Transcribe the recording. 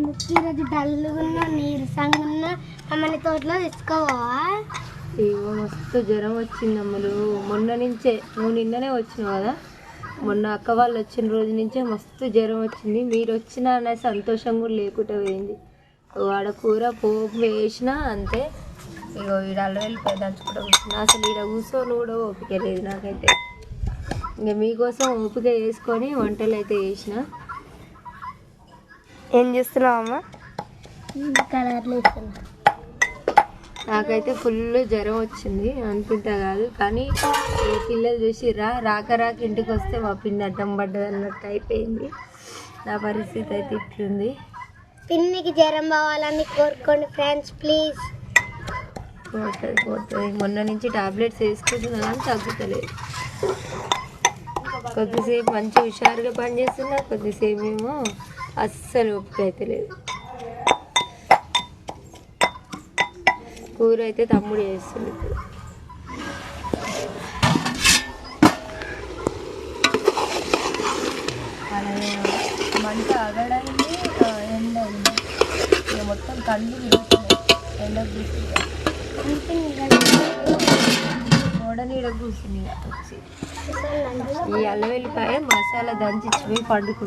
ఈరోజు డల్లుగున్నా నీరసంగా అమ్మని తోటలో తీసుకోవా? ఏమో మస్తు జ్వరం వచ్చింది అమ్మలు. మొన్న నుంచే, నువ్వు నిన్ననే వచ్చినావు కదా, మొన్న అక్క వాళ్ళు వచ్చిన రోజు నుంచే మస్తు జ్వరం వచ్చింది. మీరు వచ్చినా అనే సంతోషం కూడా లేకుండా పోయింది. వాడ కూర పోపు వేసినా అంతే. ఇగో ఈడ అల్లవెల్లిపాయ దంచుకుంటూ కూర్చున్నా. అసలు ఈడ కూర్చొని కూడా ఓపిక లేదు నాకైతే. ఇంకా మీకోసం ఓపిక వేసుకొని వంటలు అయితే చేసిన. ఏం చేస్తున్నావు అమ్మ? కలర్లు వేస్తున్నా. నాకైతే ఫుల్ జ్వరం వచ్చింది అనుకుంటా కాదు, కానీ పిల్లలు చూసి రాక ఇంటికి వస్తే మా పిన్ని అడ్డం పడ్డది అన్నట్టు అయిపోయింది. నా పరిస్థితి అయితే ఇట్లుంది. పిన్నికి జ్వరం పోవాలని కోరుకోండి ఫ్రెండ్స్ ప్లీజ్. పోతుంది. మొన్న నుంచి టాబ్లెట్స్ వేసుకుంటున్నా కానీ తగ్గుతలేదు. కొద్దిసేపు మంచి హుషారుగా పనిచేస్తున్నా, కొద్దిసేపు ఏమో అస్సలు ఓపిక అయితే లేదు. కూర అయితే తమ్ముడు చేస్తుంది ఇప్పుడు. మంట అగడైంది, ఎండ అయింది. ఇక మొత్తం కళ్ళు విరుగుతున్నాయి ఎండ కూర్చుంది. గోడ నీడ కూర్చుంది వచ్చి. ఈ అల్లవెల్లిపాయ మసాలా దంచి పండుకుంది.